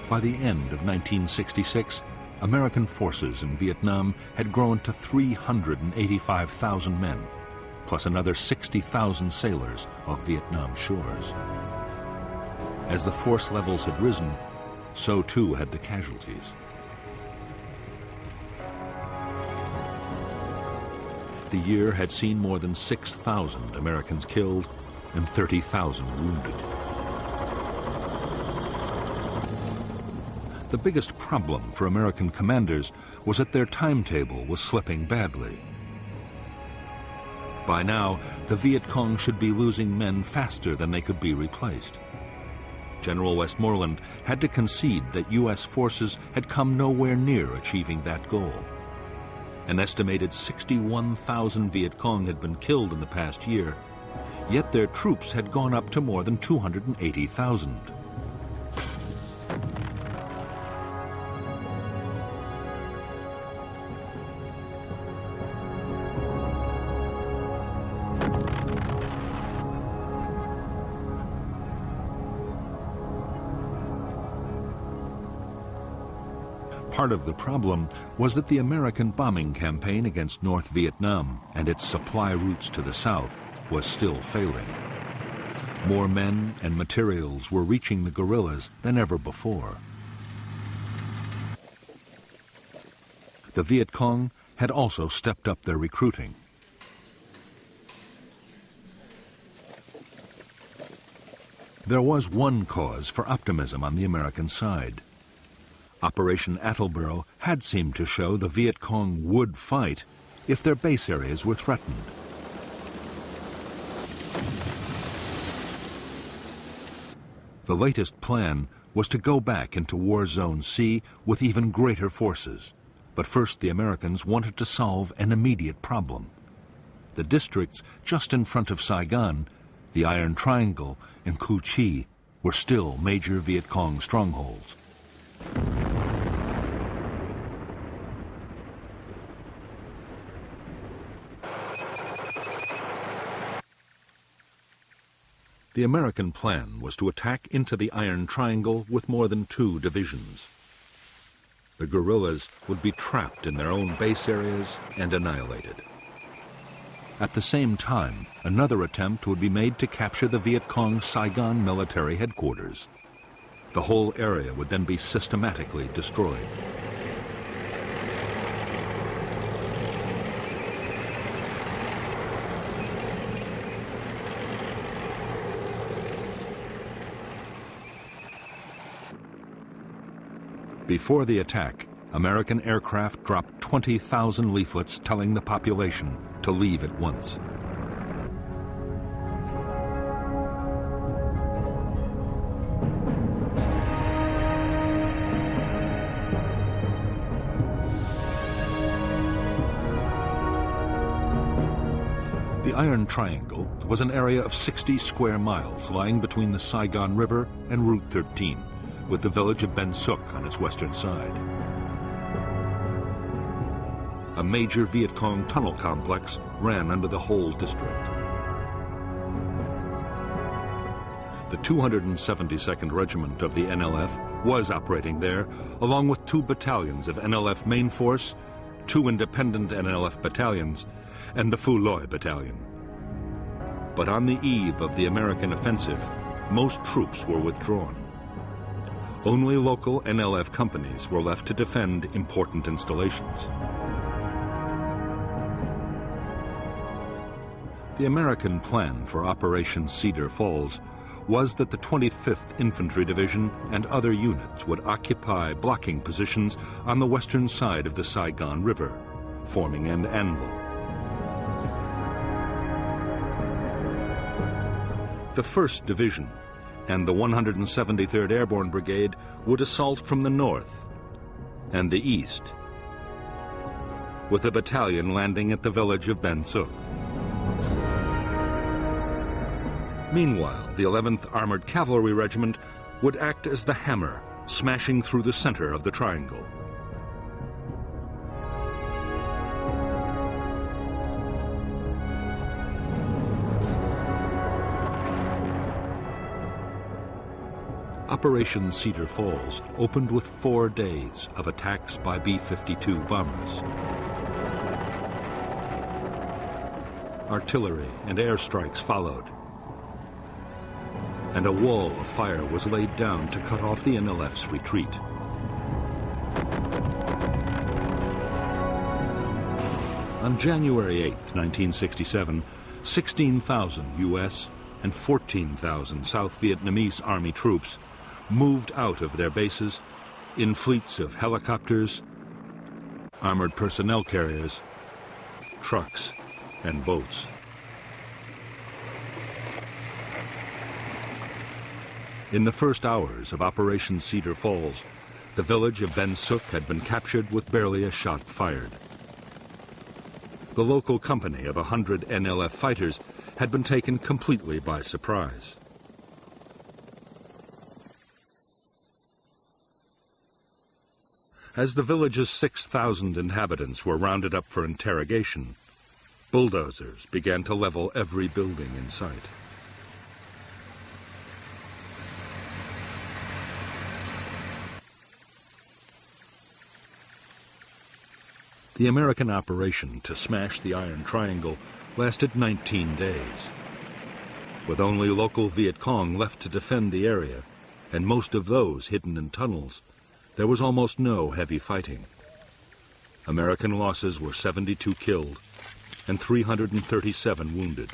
By the end of 1966, American forces in Vietnam had grown to 385,000 men, plus another 60,000 sailors off Vietnam's shores. As the force levels had risen, so too had the casualties. The year had seen more than 6,000 Americans killed and 30,000 wounded. The biggest problem for American commanders was that their timetable was slipping badly. By now, the Viet Cong should be losing men faster than they could be replaced. General Westmoreland had to concede that U.S. forces had come nowhere near achieving that goal. An estimated 61,000 Viet Cong had been killed in the past year, yet their troops had gone up to more than 280,000. Part of the problem was that the American bombing campaign against North Vietnam and its supply routes to the south was still failing. More men and materials were reaching the guerrillas than ever before. The Viet Cong had also stepped up their recruiting. There was one cause for optimism on the American side. Operation Attleboro had seemed to show the Viet Cong would fight if their base areas were threatened. The latest plan was to go back into War Zone C with even greater forces. But first the Americans wanted to solve an immediate problem. The districts just in front of Saigon, the Iron Triangle and Cu Chi, were still major Viet Cong strongholds. The American plan was to attack into the Iron Triangle with more than 2 divisions. The guerrillas would be trapped in their own base areas and annihilated. At the same time, another attempt would be made to capture the Viet Cong Saigon military headquarters. The whole area would then be systematically destroyed. Before the attack, American aircraft dropped 20,000 leaflets telling the population to leave at once. The Iron Triangle was an area of 60 square miles lying between the Saigon River and Route 13, with the village of Ben Suc on its western side. A major Viet Cong tunnel complex ran under the whole district. The 272nd Regiment of the NLF was operating there, along with 2 battalions of NLF Main Force, 2 independent NLF battalions, and the Phu Loi Battalion. But on the eve of the American offensive, most troops were withdrawn. Only local NLF companies were left to defend important installations. The American plan for Operation Cedar Falls was that the 25th Infantry Division and other units would occupy blocking positions on the western side of the Saigon River, forming an anvil. The 1st Division and the 173rd Airborne Brigade would assault from the north and the east, with a battalion landing at the village of Ben Suc. Meanwhile, the 11th Armored Cavalry Regiment would act as the hammer, smashing through the center of the triangle. Operation Cedar Falls opened with 4 days of attacks by B-52 bombers. Artillery and airstrikes followed, and a wall of fire was laid down to cut off the NLF's retreat. On January 8, 1967, 16,000 U.S. and 14,000 South Vietnamese Army troops moved out of their bases in fleets of helicopters, armored personnel carriers, trucks, and boats. In the first hours of Operation Cedar Falls, the village of Ben Suk had been captured with barely a shot fired. The local company of 100 NLF fighters had been taken completely by surprise. As the village's 6,000 inhabitants were rounded up for interrogation, bulldozers began to level every building in sight. The American operation to smash the Iron Triangle lasted 19 days. With only local Viet Cong left to defend the area, and most of those hidden in tunnels, there was almost no heavy fighting. American losses were 72 killed and 337 wounded,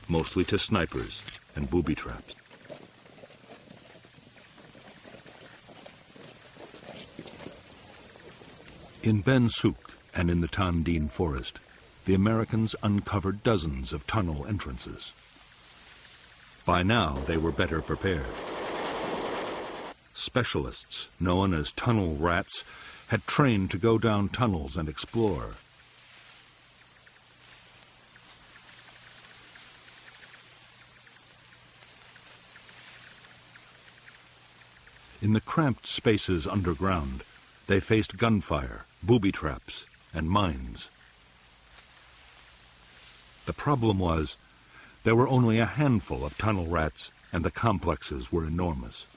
mostly to snipers and booby traps. In Ben Suk and in the Tan Dien forest, the Americans uncovered dozens of tunnel entrances. By now, they were better prepared. Specialists, known as tunnel rats, had trained to go down tunnels and explore. In the cramped spaces underground, they faced gunfire, booby traps, and mines. The problem was, there were only a handful of tunnel rats, and the complexes were enormous.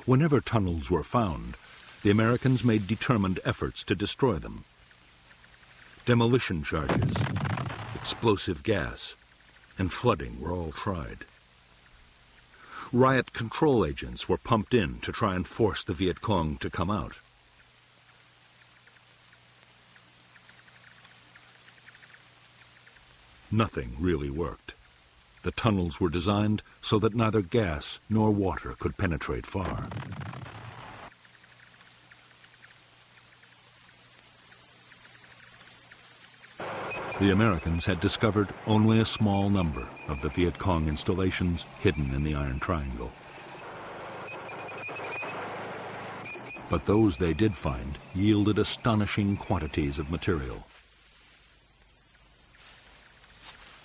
Whenever tunnels were found, the Americans made determined efforts to destroy them. Demolition charges, explosive gas, and flooding were all tried. Riot control agents were pumped in to try and force the Viet Cong to come out. Nothing really worked. The tunnels were designed so that neither gas nor water could penetrate far. The Americans had discovered only a small number of the Viet Cong installations hidden in the Iron Triangle. But those they did find yielded astonishing quantities of material.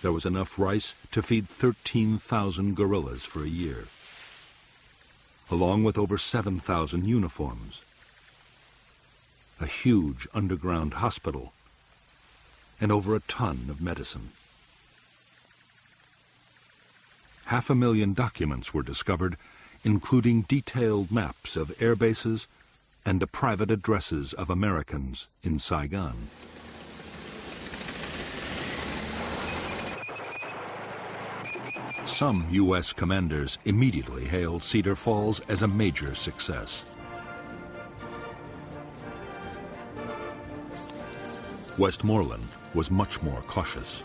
There was enough rice to feed 13,000 guerrillas for a year, along with over 7,000 uniforms, a huge underground hospital, and over a ton of medicine. 500,000 documents were discovered, including detailed maps of air bases and the private addresses of Americans in Saigon. Some U.S. commanders immediately hailed Cedar Falls as a major success. Westmoreland was much more cautious.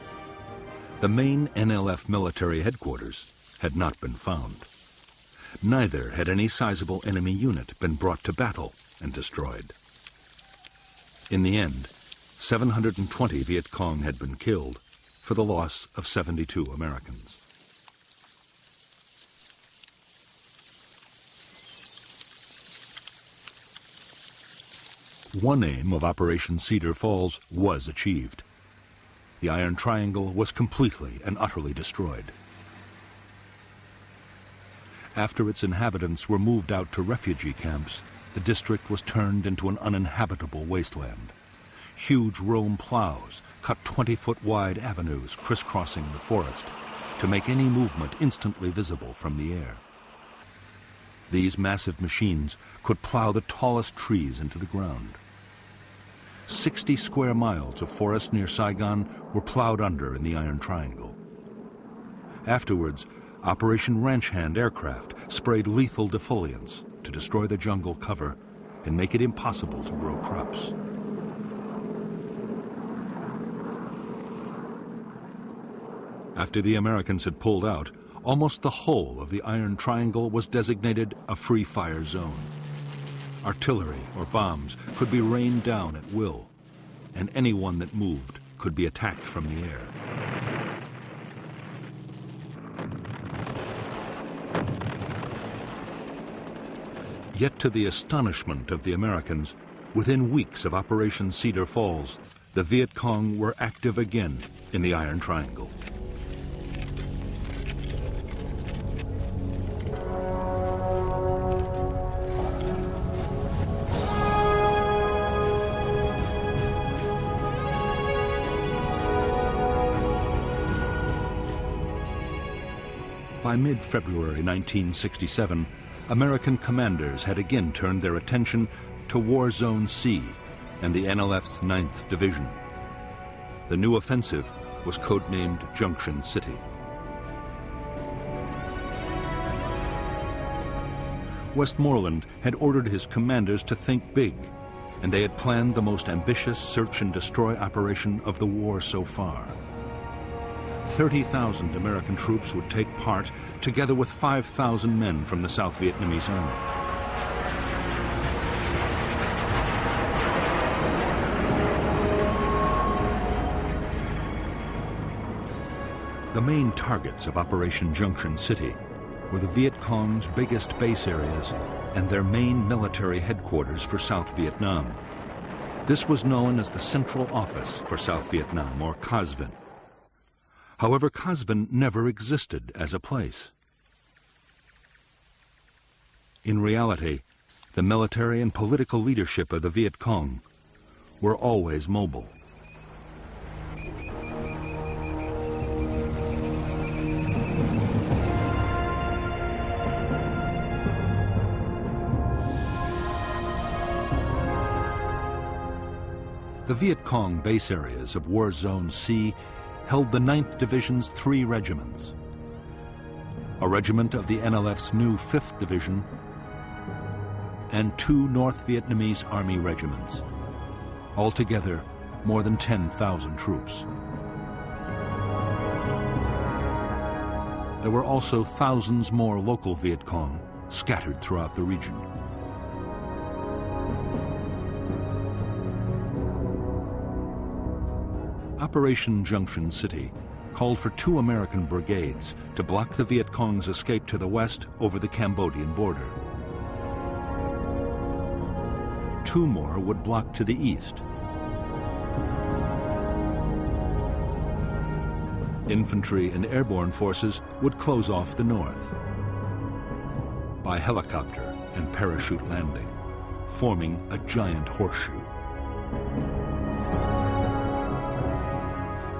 The main NLF military headquarters had not been found. Neither had any sizable enemy unit been brought to battle and destroyed. In the end, 720 Viet Cong had been killed for the loss of 72 Americans. One aim of Operation Cedar Falls was achieved. The Iron Triangle was completely and utterly destroyed. After its inhabitants were moved out to refugee camps, the district was turned into an uninhabitable wasteland. Huge Rome plows cut 20-foot wide avenues crisscrossing the forest, to make any movement instantly visible from the air. These massive machines could plow the tallest trees into the ground. 60 square miles of forest near Saigon were plowed under in the Iron Triangle. Afterwards, Operation Ranch Hand aircraft sprayed lethal defoliants to destroy the jungle cover and make it impossible to grow crops. After the Americans had pulled out, almost the whole of the Iron Triangle was designated a free fire zone. Artillery or bombs could be rained down at will, and anyone that moved could be attacked from the air. Yet to the astonishment of the Americans, within weeks of Operation Cedar Falls, the Viet Cong were active again in the Iron Triangle. By mid-February 1967, American commanders had again turned their attention to War Zone C and the NLF's 9th Division. The new offensive was codenamed Junction City. Westmoreland had ordered his commanders to think big, and they had planned the most ambitious search and destroy operation of the war so far. 30,000 American troops would take part, together with 5,000 men from the South Vietnamese Army. The main targets of Operation Junction City were the Viet Cong's biggest base areas and their main military headquarters for South Vietnam. This was known as the Central Office for South Vietnam, or COSVIN. However, COSVIN never existed as a place. In reality, the military and political leadership of the Viet Cong were always mobile. The Viet Cong base areas of War Zone C held the 9th Division's 3 regiments, a regiment of the NLF's new 5th Division, and 2 North Vietnamese Army regiments, altogether more than 10,000 troops. There were also thousands more local Viet Cong scattered throughout the region. Operation Junction City called for 2 American brigades to block the Viet Cong's escape to the west over the Cambodian border. 2 more would block to the east. Infantry and airborne forces would close off the north by helicopter and parachute landing, forming a giant horseshoe.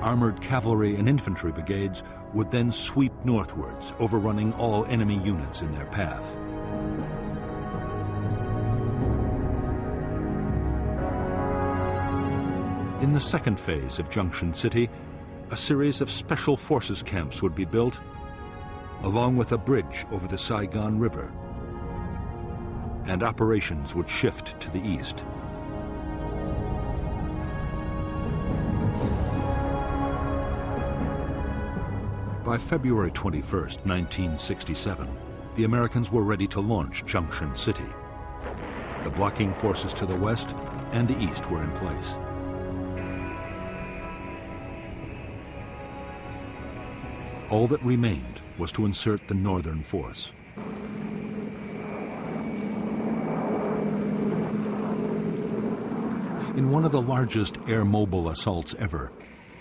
Armored cavalry and infantry brigades would then sweep northwards, overrunning all enemy units in their path. In the second phase of Junction City, a series of special forces camps would be built, along with a bridge over the Saigon River, and operations would shift to the east. By February 21st, 1967, the Americans were ready to launch Junction City. The blocking forces to the west and the east were in place. All that remained was to insert the northern force. In one of the largest air-mobile assaults ever,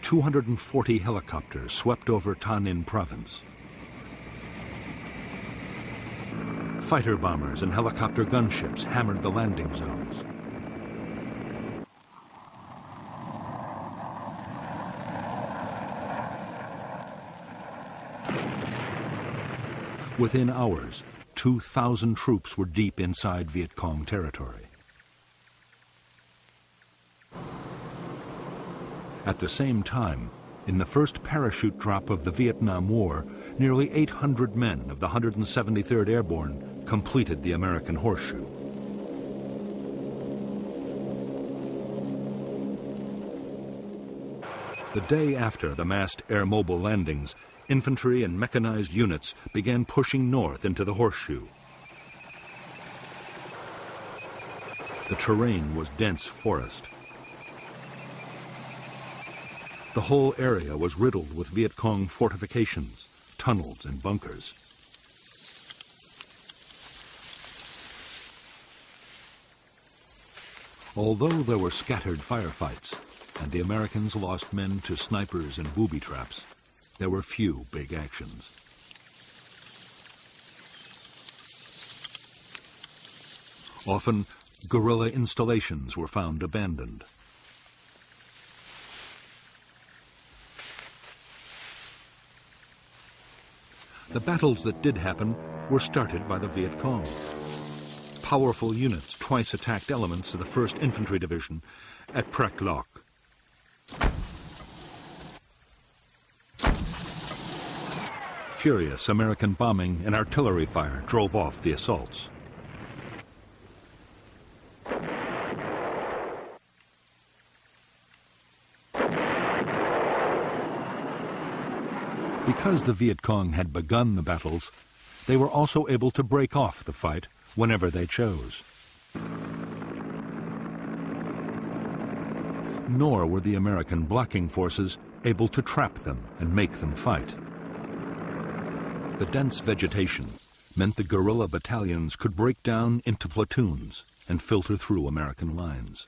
240 helicopters swept over Ta Ninh province. Fighter bombers and helicopter gunships hammered the landing zones. Within hours, 2,000 troops were deep inside Viet Cong territory. At the same time, in the first parachute drop of the Vietnam War, nearly 800 men of the 173rd Airborne completed the American Horseshoe. The day after the massed air-mobile landings, infantry and mechanized units began pushing north into the Horseshoe. The terrain was dense forest. The whole area was riddled with Viet Cong fortifications, tunnels, and bunkers. Although there were scattered firefights, and the Americans lost men to snipers and booby traps, there were few big actions. Often, guerrilla installations were found abandoned. The battles that did happen were started by the Viet Cong. Powerful units twice attacked elements of the 1st Infantry Division at Prek Lok. Furious American bombing and artillery fire drove off the assaults. Because the Viet Cong had begun the battles, they were also able to break off the fight whenever they chose. Nor were the American blocking forces able to trap them and make them fight. The dense vegetation meant the guerrilla battalions could break down into platoons and filter through American lines.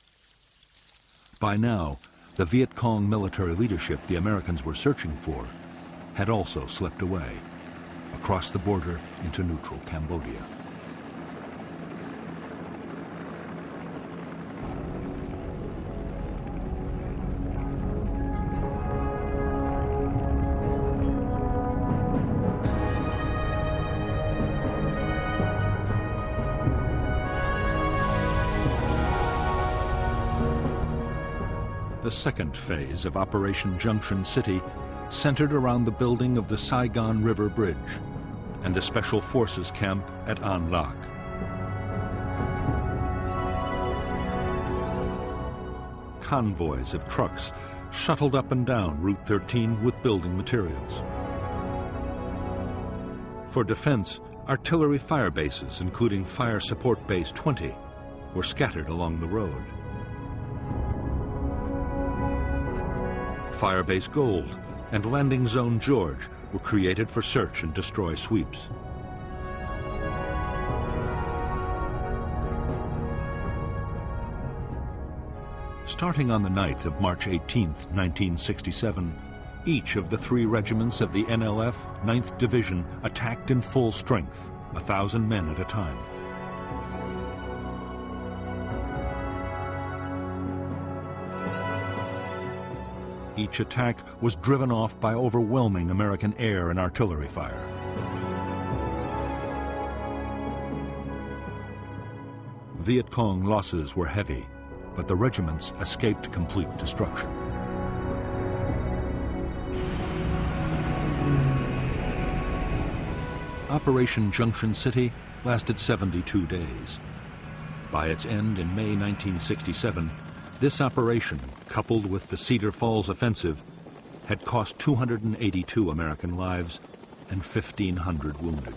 By now, the Viet Cong military leadership the Americans were searching for had also slipped away, across the border into neutral Cambodia. The second phase of Operation Junction City centered around the building of the Saigon River Bridge and the Special Forces camp at An Lac. Convoys of trucks shuttled up and down Route 13 with building materials. For defense, artillery fire bases, including Fire Support Base 20, were scattered along the road. Firebase Gold and Landing Zone George were created for search and destroy sweeps. Starting on the night of March 18, 1967, each of the 3 regiments of the NLF 9th Division attacked in full strength, 1,000 men at a time. Each attack was driven off by overwhelming American air and artillery fire. Viet Cong losses were heavy, but the regiments escaped complete destruction. Operation Junction City lasted 72 days. By its end in May 1967, this operation, coupled with the Cedar Falls offensive, had cost 282 American lives and 1,500 wounded.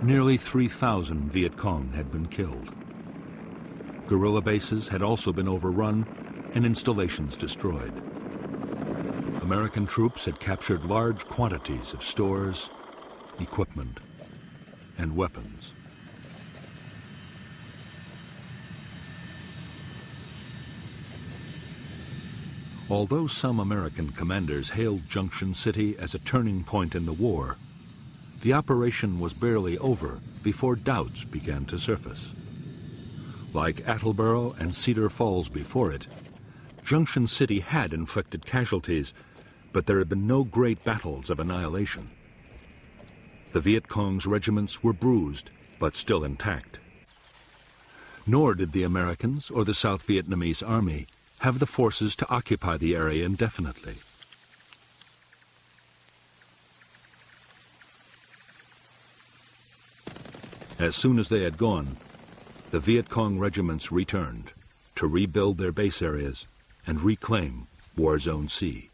Nearly 3,000 Viet Cong had been killed. Guerrilla bases had also been overrun and installations destroyed. American troops had captured large quantities of stores, equipment, and weapons. Although some American commanders hailed Junction City as a turning point in the war, the operation was barely over before doubts began to surface. Like Attleboro and Cedar Falls before it, Junction City had inflicted casualties, but there had been no great battles of annihilation. The Viet Cong's regiments were bruised, but still intact. Nor did the Americans or the South Vietnamese army have the forces to occupy the area indefinitely. As soon as they had gone, the Viet Cong regiments returned to rebuild their base areas and reclaim War Zone C.